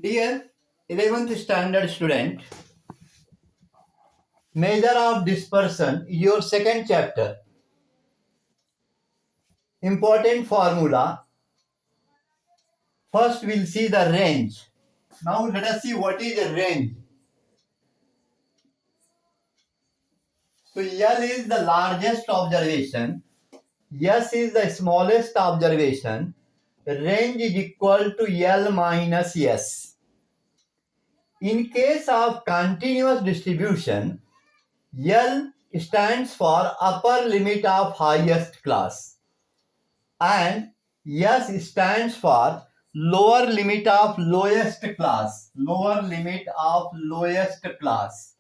Dear 11th standard student, measure of dispersion, your second chapter. Important formula. First we'll see the range. Now let us see what is a range. So L is the largest observation. S is the smallest observation. Range is equal to L minus S. In case of continuous distribution, L stands for upper limit of highest class and S stands for lower limit of lowest class. Lower limit of lowest class.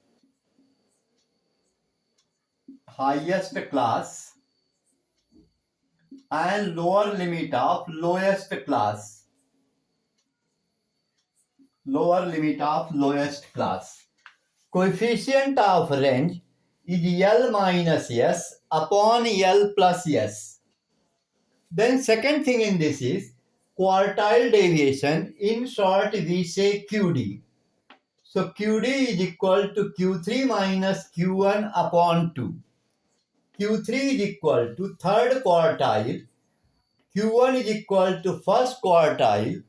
Highest class and lower limit of lowest class. Lower limit of lowest class. Coefficient of range is L minus S upon L plus S. Then second thing in this is quartile deviation. In short, we say QD. So QD is equal to Q3 minus Q1 upon 2. Q3 is equal to third quartile. Q1 is equal to first quartile.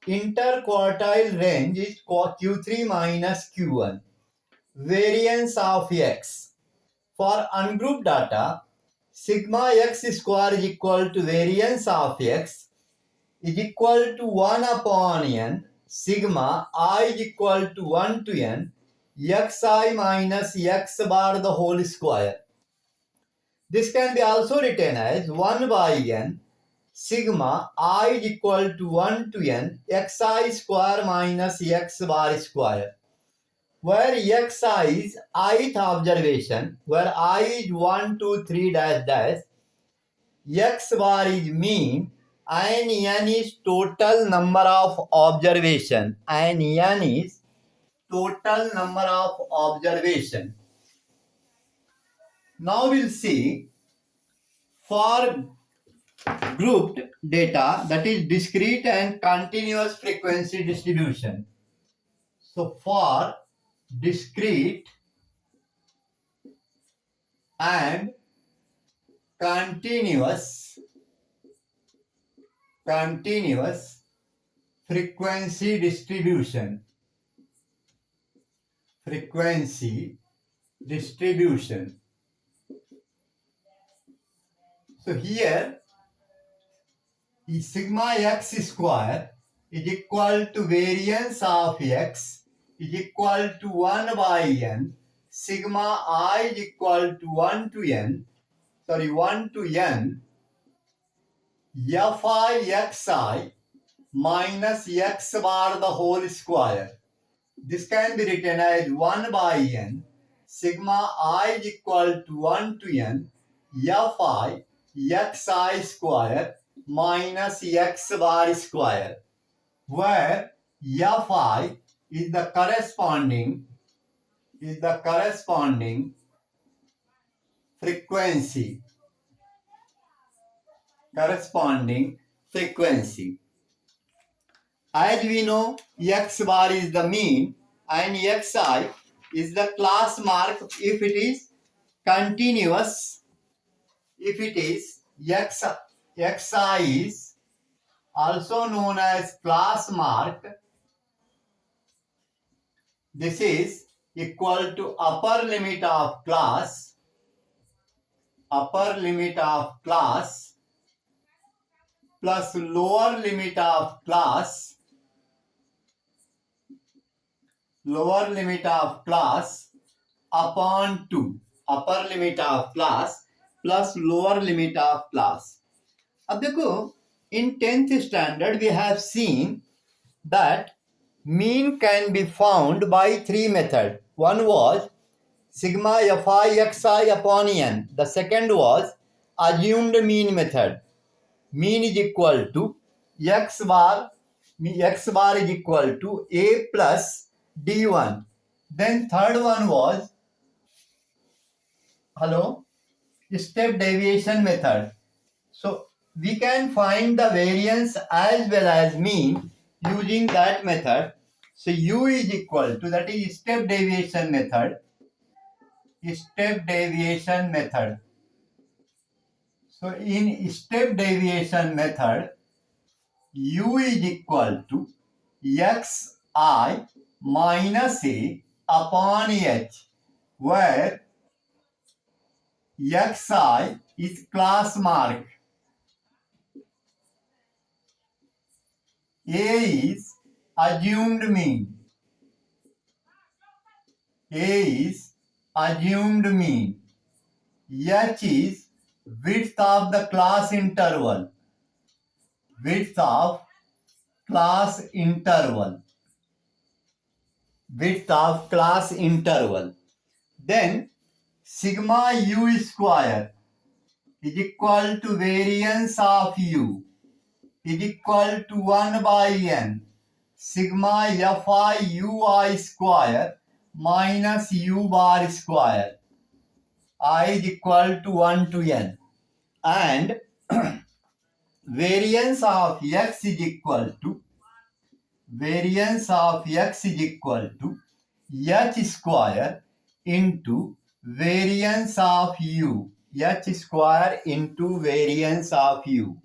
Interquartile range is Q3 minus Q1. Variance of X. For ungrouped data, sigma X square is equal to variance of X is equal to 1 upon n, sigma I is equal to 1 to n, xi minus x bar the whole square. This can be also written as 1 by n, sigma I is equal to 1 to n, xi square minus x bar square. Where xi is ith observation, where I is 1, 2, 3 dash dash, x bar is mean, and n is total number of observation, and n is total number of observation. Now we'll see for grouped data, that is discrete and continuous frequency distribution. So for discrete and continuous frequency distribution. So here sigma x square is equal to variance of x is equal to 1 by n, sigma I is equal to 1 to n fi xi minus x bar the whole square. This can be written as 1 by n, sigma I is equal to 1 to n, fi xi square minus x bar square, where fi is the corresponding frequency. As we know, x bar is the mean and xi is the class mark if it is continuous. If it is xi is also known as class mark. This is equal to upper limit of class plus lower limit of class upon 2. Upper limit of class plus lower limit of class. अब देखो, in 10th standard we have seen that mean can be found by 3 methods. One was sigma fi xi upon n. The second was assumed mean method. Mean is equal to x bar is equal to a plus d1. Then third one was step deviation method. So we can find the variance as well as mean using that method. So u is equal to, that is step deviation method. Step deviation method. So in step deviation method, u is equal to xi minus a upon h, where xi is class mark, a is assumed mean, a is assumed mean, h is width of the class interval, width of class interval, width of class interval. Then sigma u square is equal to variance of u is equal to 1 by n sigma fi ui square minus u bar square, I is equal to 1 to n, and variance of x is equal to, variance of x is equal to h square into variance of u, h square into variance of u.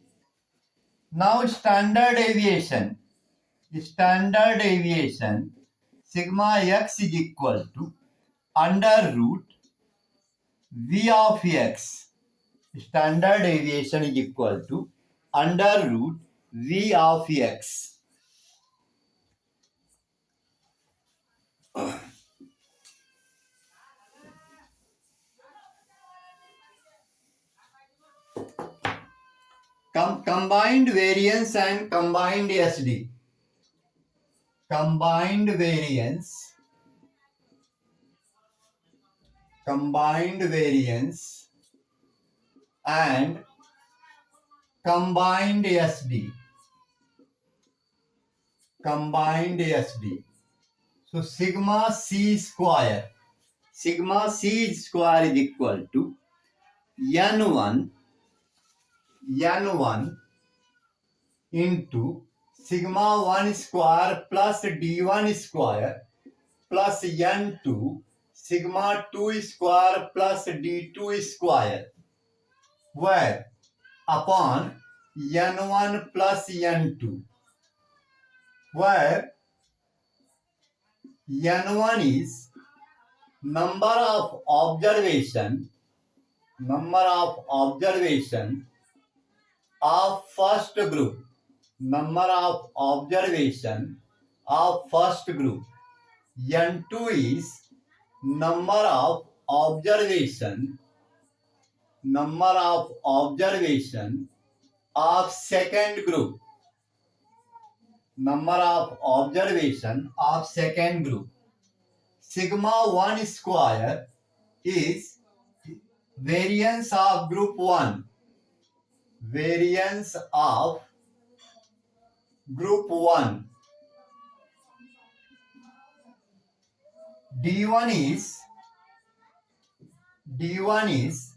Now standard deviation, sigma x is equal to under root v of x. Standard deviation is equal to under root v of x. Combined variance and combined SD. Combined variance, and combined SD. Combined SD. So sigma c square. Sigma c square is equal to n1 into sigma 1 square plus d1 square plus n2 sigma 2 square plus d2 square, where upon n1 plus n2, where n1 is number of observation of first group, number of observation of first group. n2 is number of observation of second group, number of observation of second group. Sigma 1 square is variance of group 1, variance of group 1. d1 is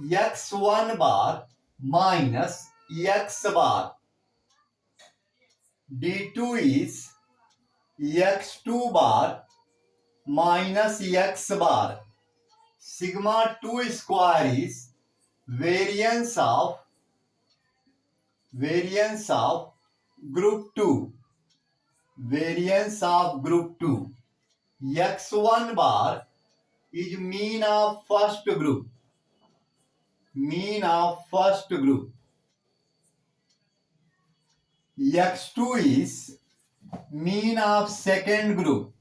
x1 bar minus x bar, d2 is x2 bar minus x bar. Sigma 2 square is variance of group 2, variance of group 2. x1 bar is mean of first group, x2 is mean of second group,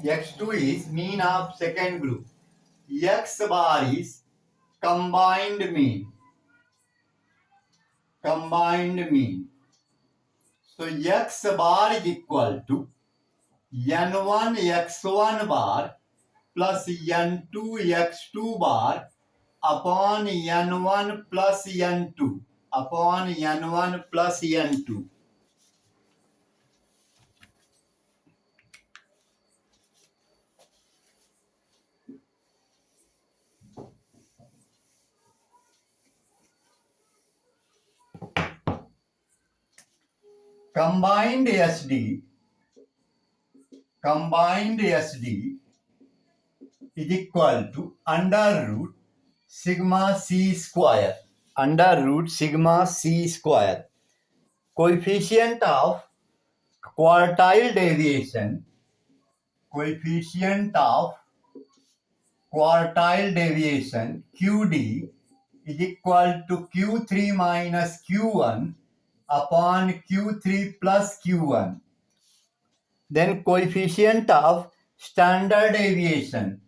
x2 is mean of second group. X bar is combined mean. So x bar is equal to n1 x1 bar plus n2 x2 bar upon n1 plus n2, combined SD is equal to under root sigma c square. Under root sigma c square. Coefficient of quartile deviation QD is equal to Q3 minus Q1 upon Q3 plus Q1. Then coefficient of standard deviation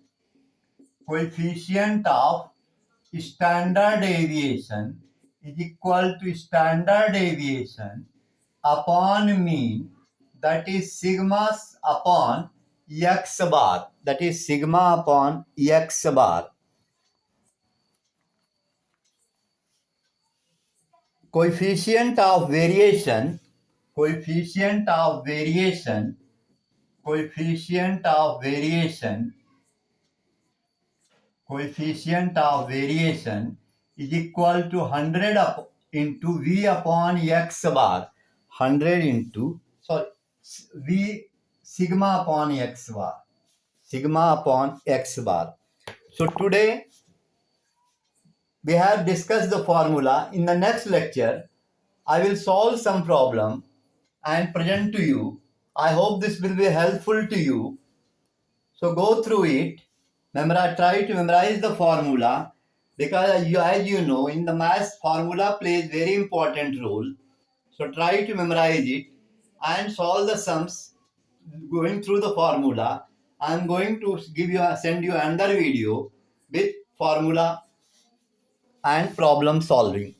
is equal to standard deviation upon mean, that is sigma upon x bar. That is sigma upon x bar. Coefficient of variation is equal to 100 into V upon x bar. 100 into, V sigma upon x bar. So today we have discussed the formula. In the next lecture, I will solve some problem and present to you. I hope this will be helpful to you. So go through it. Try to memorize the formula, because as you know, in the math, formula plays very important role. So try to memorize it and solve the sums going through the formula. I am going to send you another video with formula and problem solving.